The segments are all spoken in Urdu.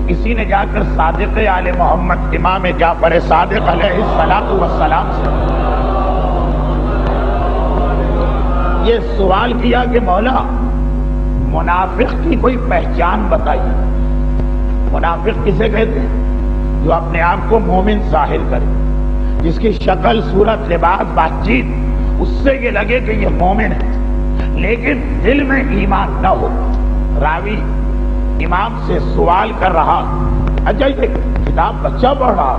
کسی نے جا کر صادق آل محمد امام جعفر صادق علیہ السلام سے یہ سوال کیا کہ مولا منافق کی کوئی پہچان بتائیے. منافق کسے کہتے ہیں؟ جو اپنے آپ کو مومن ظاہر کرے، جس کی شکل صورت لباس بات چیت اس سے یہ لگے کہ یہ مومن ہے لیکن دل میں ایمان نہ ہو. راوی امام سے سوال کر رہا، اچھا یہ کتاب بچہ پڑھ رہا،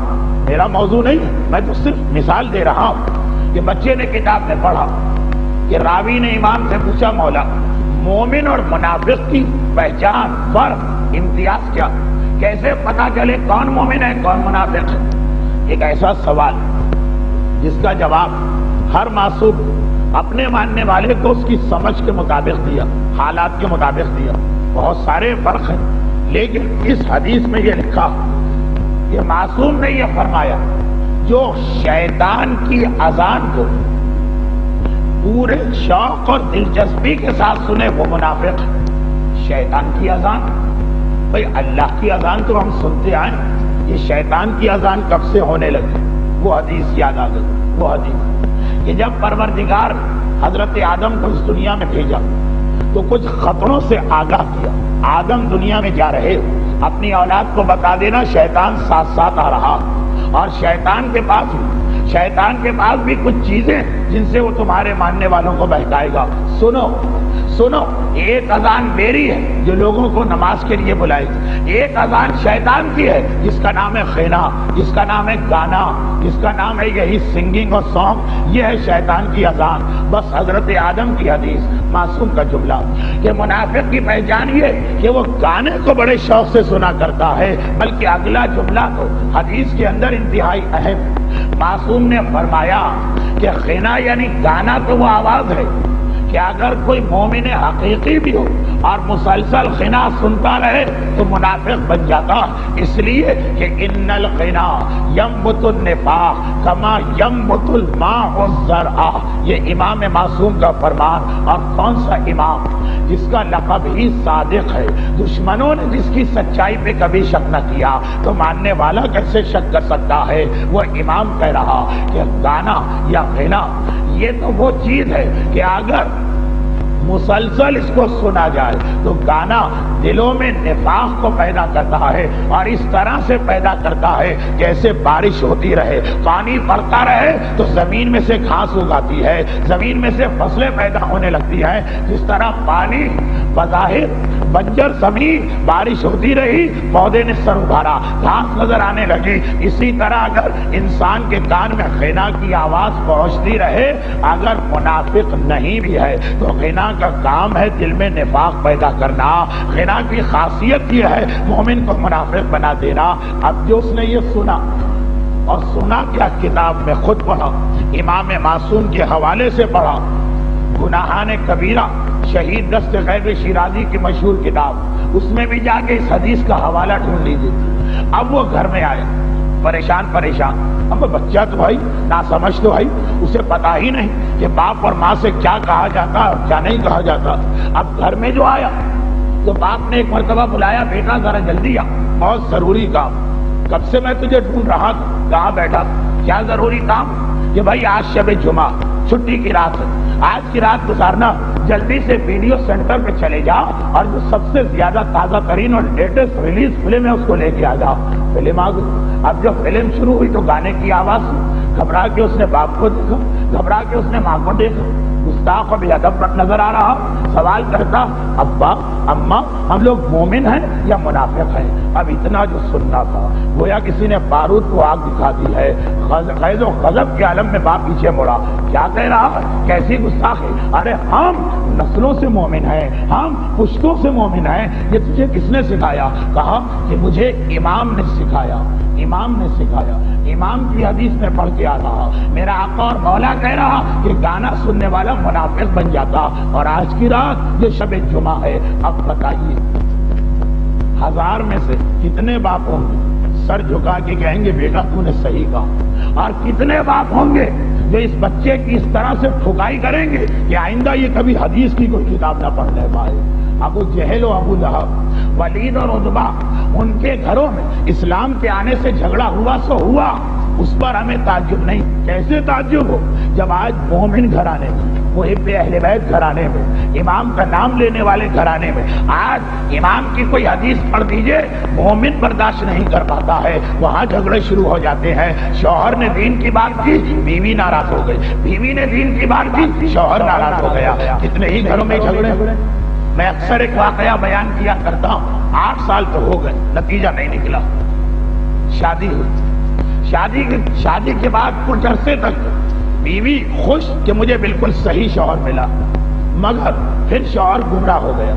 میرا موضوع نہیں ہے، میں تو صرف مثال دے رہا ہوں کہ بچے نے کتاب میں پڑھا کہ راوی نے امام سے پوچھا مولا مومن اور منافق کی پہچان، فرق، امتیاز کیا، کیسے پتا چلے کون مومن ہے کون منافق ہے؟ ایک ایسا سوال جس کا جواب ہر معصوم اپنے ماننے والے کو اس کی سمجھ کے مطابق دیا، حالات کے مطابق دیا. بہت سارے فرق ہیں لیکن اس حدیث میں یہ لکھا کہ معصوم نے یہ فرمایا جو شیطان کی اذان کو پورے شوق اور دلچسپی کے ساتھ سنے وہ منافق. شیطان کی اذان، بھئی اللہ کی اذان تو ہم سنتے آئے، یہ شیطان کی اذان کب سے ہونے لگی؟ وہ حدیث یاد آ گئی، وہ حدیث کہ جب پروردگار حضرت آدم کو اس دنیا میں بھیجا تو کچھ خطروں سے آگاہ کیا. آدم دنیا میں جا رہے، اپنی اولاد کو بتا دینا شیطان ساتھ ساتھ آ رہا، اور شیطان کے پاس بھی کچھ چیزیں جن سے وہ تمہارے ماننے والوں کو بہکائے گا. سنو ایک اذان میری ہے جو لوگوں کو نماز کے لیے بلائے گی، ایک اذان شیطان کی ہے جس کا نام ہے خینا، جس کا نام ہے گانا، جس کا نام ہے یہی سنگنگ اور سانگ. یہ ہے شیطان کی اذان. بس حضرت آدم کی حدیث، معصوم کا جملہ کہ منافق کی پہچان یہ کہ وہ گانے کو بڑے شوق سے سنا کرتا ہے، بلکہ اگلا جملہ تو حدیث کے اندر انتہائی اہم. معصوم نے فرمایا کہ خینا یعنی گانا تو وہ آواز ہے کہ اگر کوئی مومن حقیقی بھی ہو اور مسلسل خنا سنتا رہے تو منافق بن جاتا، اس لیے کہ ان الغنا ينبت النفاق کما ينبت الماء الزرع. یہ امام معصوم کا فرمان. اور کون سا امام جس کا لقب ہی صادق ہے، دشمنوں نے جس کی سچائی پہ کبھی شک نہ کیا تو ماننے والا کیسے شک کر سکتا ہے؟ وہ امام کہہ رہا کہ گانا یا غنا یہ تو وہ چیز ہے کہ اگر مسلسل اس کو سنا جائے تو گانا دلوں میں نفاق کو پیدا کرتا ہے، اور اس طرح سے پیدا کرتا ہے جیسے بارش ہوتی رہے، پانی پڑتا رہے تو زمین میں سے گھاس اگاتی ہے، زمین میں سے فصلیں پیدا ہونے لگتی ہیں. جس طرح پانی بظاہر بنجر زمین، بارش ہوتی رہی، پودے نے سر ابھارا، گھاس نظر آنے لگی، اسی طرح اگر انسان کے کان میں غنا کی آواز پہنچتی رہے، اگر منافق نہیں بھی ہے تو غنا کا کام ہے دل میں نفاق پیدا کرنا. غنا کی خاصیت یہ ہے مومن کو منافق بنا دینا. اب جو اس نے یہ سنا، اور سنا کیا کتاب میں خود پڑھا، امام معصوم کے حوالے سے پڑھا، گناہان کبیرہ شہید دست غیب شیرازی کی مشہور کتاب، اس میں بھی جا کے اس حدیث کا حوالہ ڈھونڈ لیجیے. اب وہ گھر میں آیا پریشان. اب بچہ تو بھائی نہ سمجھ تو بھائی، اسے پتا ہی نہیں کہ باپ اور ماں سے کیا کہا جاتا اور کیا نہیں کہا جاتا. اب گھر میں جو آیا تو باپ نے ایک مرتبہ بلایا، بیٹا ذرا جلدی آ، بہت ضروری کام. کب سے میں تجھے ڈھونڈ رہا تھا، کہاں بیٹھا؟ کیا ضروری کام؟ کہ بھائی آج شب جمعہ، چھٹی کی رات ہے، آج کی رات گزارنا، جلدی سے ویڈیو سینٹر پہ چلے جا اور جو سب سے زیادہ تازہ ترین اور لیٹسٹ ریلیز فلم ہے اس کو لے کے آ جا. فلم آ گئی. اب جب فلم شروع ہوئی تو گانے کی آواز سن، گھبرا کے اس نے باپ کو دیکھا، گھبرا کے اس نے ماں کو دیکھا، گستاخ اور بے ادب نظر آ رہا، سوال کرتا ابا اماں ہم لوگ مومن ہیں یا منافق ہیں؟ اب اتنا جو سننا تھا گویا کسی نے بارود کو آگ دکھا دی ہے. غیظ و غضب کے عالم میں باپ پیچھے مڑا. کیا کہہ رہا؟ کیسی گستاخی؟ ارے ہم نسلوں سے مومن ہیں، ہم پشتوں سے مومن ہیں، یہ تجھے کس نے سکھایا؟ کہا کہ مجھے امام نے سکھایا. امام کی حدیث میں پڑھ کے آ رہا. میرا آقا اور مولا کہہ رہا کہ گانا سننے والا منافق بن جاتا. اور آج کی رات یہ شب جمعہ ہے. اب بتائیے 1000 میں سے کتنے باپ ہوں گے سر جھکا کے کہیں گے بیٹا تو نے صحیح کہا، اور کتنے باپ ہوں گے جو اس بچے کی اس طرح سے ٹھکائی کریں گے کہ آئندہ یہ کبھی حدیث کی کوئی کتاب نہ پڑھنے پائے؟ ابو جہل و ابو لہب ولید اور عتبہ ان کے گھروں میں اسلام کے آنے سے جھگڑا ہوا سو ہوا، اس پر ہمیں تعجب نہیں۔ کیسے تعجب ہو جب آج مومن گھرانے میں، محب اہل بیت گھرانے میں، امام کا نام لینے والے گھرانے میں آج امام کی کوئی حدیث پڑھ دیجئے مومن برداشت نہیں کر پاتا ہے، وہاں جھگڑے شروع ہو جاتے ہیں۔ شوہر نے دین کی بات کی، بیوی ناراض ہو گئی، بیوی نے دین کی بات کی، شوہر ناراض ہو گیا۔ کتنے ہی گھروں میں جھگڑے۔ میں اکثر ایک واقعہ بیان کیا کرتا ہوں، 8 سال تو ہو گئے، نتیجہ نہیں نکلا۔ شادی ہوئی، شادی کے بعد کچھ عرصے تک بیوی خوش کہ مجھے بالکل صحیح شوہر ملا، مگر پھر شوہر گمراہ ہو گیا۔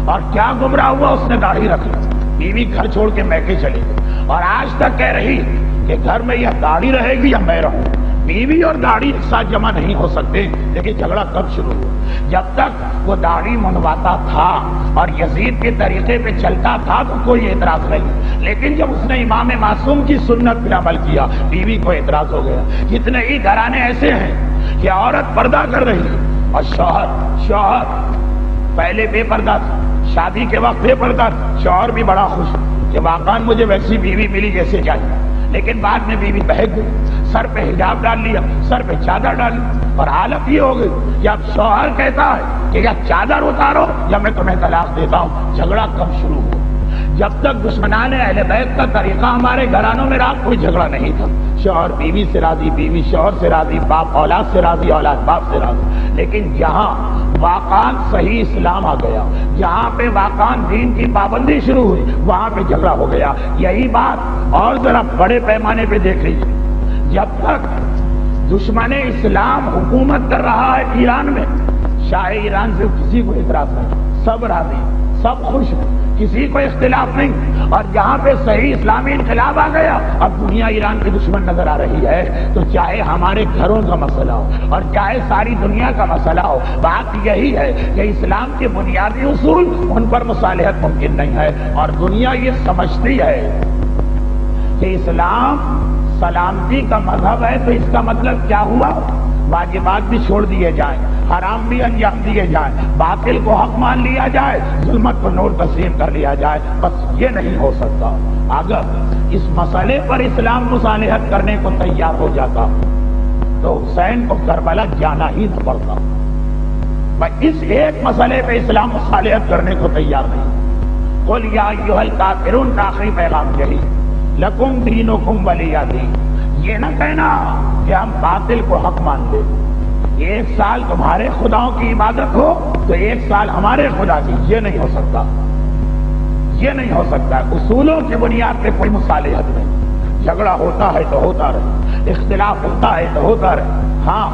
اور کیا گمراہ ہوا؟ اس نے داڑھی رکھ لی، بیوی گھر چھوڑ کے میکے چلی گئی، اور آج تک کہہ رہی کہ گھر میں یا داڑھی رہے گی یا میں رہوں۔ بیوی اور داڑھی ایک ساتھ جمع نہیں ہو سکتے۔ لیکن جھگڑا کب شروع ہوا؟ جب تک وہ داڑھی منڈواتا تھا اور یزید کے طریقے پہ چلتا تھا تو کوئی اعتراض نہیں، لیکن جب اس نے امام معصوم کی سنت پہ عمل کیا بیوی کو اعتراض ہو گیا۔ کتنے ہی گھرانے ایسے ہیں کہ عورت پردہ کر رہی ہے اور شوہر پہلے بے پردہ تھا، شادی کے وقت بے پردہ تھا، شوہر بھی بڑا خوش کہ واقعاً مجھے ویسی بیوی ملی جیسے چاہیے، لیکن بعد میں بیوی بہک گئی، سر پہ حجاب ڈال لیا، سر پہ چادر ڈال لی، اور حالت یہ ہو گئی کہ اب شوہر کہتا ہے کہ یا چادر اتارو یا میں تمہیں طلاق دیتا ہوں۔ جھگڑا کب شروع ہوا؟ جب تک دشمنان اہل بیت کا طریقہ ہمارے گھرانوں میں رہا کوئی جھگڑا نہیں تھا۔ شوہر بیوی سے راضی، بیوی شوہر سے راضی، باپ اولاد سے راضی، اولاد باپ سے راضی۔ لیکن جہاں واقعاً صحیح اسلام آ گیا، جہاں پہ واقعاً دین کی پابندی شروع ہوئی، وہاں پہ جھگڑا ہو گیا۔ یہی بات اور ذرا بڑے پیمانے پہ دیکھ لیجیے، جب تک دشمن اسلام حکومت کر رہا ہے ایران میں، شاہ ایران سے کسی کو اعتراض نہیں، سب راضی، سب خوش ہیں، کسی کو اختلاف نہیں۔ اور جہاں پہ صحیح اسلامی انقلاب آ گیا، اب دنیا ایران کی دشمن نظر آ رہی ہے، تو چاہے ہمارے گھروں کا مسئلہ ہو اور چاہے ساری دنیا کا مسئلہ ہو، بات یہی ہے کہ اسلام کے بنیادی اصول ان پر مصالحت ممکن نہیں ہے۔ اور دنیا یہ سمجھتی ہے کہ اسلام سلامتی کا مذہب ہے، تو اس کا مطلب کیا ہوا؟ واجبات بھی چھوڑ دیے جائیں، حرام بھی انجام دیے جائیں، باطل کو حق مان لیا جائے، ظلمت کو نور تسلیم کر لیا جائے۔ بس یہ نہیں ہو سکتا۔ اگر اس مسئلے پر اسلام مصالحت کرنے کو تیار ہو جاتا تو حسین کو کربلا جانا ہی نہ پڑتا۔ بس اس ایک مسئلے پہ اسلام مصالحت کرنے کو تیار نہیں۔ قل یا ایھا الکافرون کا آخری پیغام یہی، لکم دینکم ولی دین۔ یہ نہ کہنا کہ ہم باطل کو حق مان لیں، 1 سال تمہارے خداؤں کی عبادت ہو تو 1 سال ہمارے خدا کی، یہ نہیں ہو سکتا، یہ نہیں ہو سکتا۔ اصولوں کی بنیاد پہ کوئی مصالحت نہیں۔ جھگڑا ہوتا ہے تو ہوتا رہے، اختلاف ہوتا ہے تو ہوتا رہے۔ ہاں،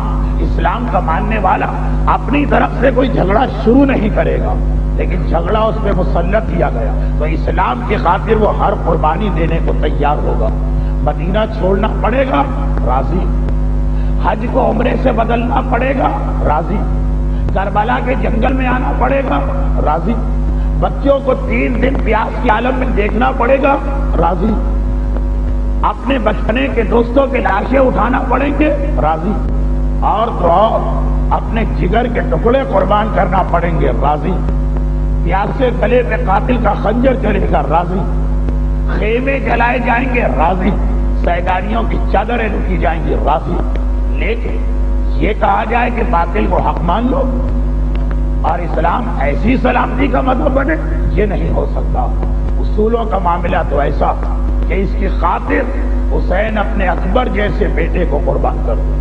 اسلام کا ماننے والا اپنی طرف سے کوئی جھگڑا شروع نہیں کرے گا، لیکن جھگڑا اس پہ مسلط کیا گیا تو اسلام کی خاطر وہ ہر قربانی دینے کو تیار ہوگا۔ مدینہ چھوڑنا پڑے گا، راضی۔ حج کو عمرے سے بدلنا پڑے گا، راضی۔ کربلا کے جنگل میں آنا پڑے گا، راضی۔ بچوں کو 3 دن پیاس کی عالم میں دیکھنا پڑے گا، راضی۔ اپنے بچپنے کے دوستوں کے لاشیں اٹھانا پڑیں گے، راضی۔ اور تو اور اپنے جگر کے ٹکڑے قربان کرنا پڑیں گے، راضی۔ پیاسے گلے پہ قاتل کا خنجر چلے گا، راضی۔ خیمے جلائے جائیں گے، راضی۔ سیداریوں کی چادریں لوٹی جائیں گی، راضی۔ لیکن یہ کہا جائے کہ باطل کو حق مان لو اور اسلام ایسی سلامتی کا مذہب بنے، یہ نہیں ہو سکتا۔ اصولوں کا معاملہ تو ایسا کہ اس کی خاطر حسین اپنے اکبر جیسے بیٹے کو قربان کر دے۔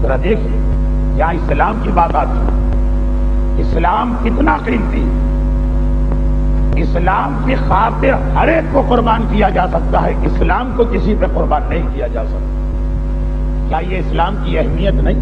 ذرا دیکھیے، یہاں اسلام کی بات آتی ہے، اسلام کتنا قیمتی، اسلام کی خاطر ہر ایک کو قربان کیا جا سکتا ہے، اسلام کو کسی پہ قربان نہیں کیا جا سکتا۔ کیا یہ اسلام کی اہمیت نہیں؟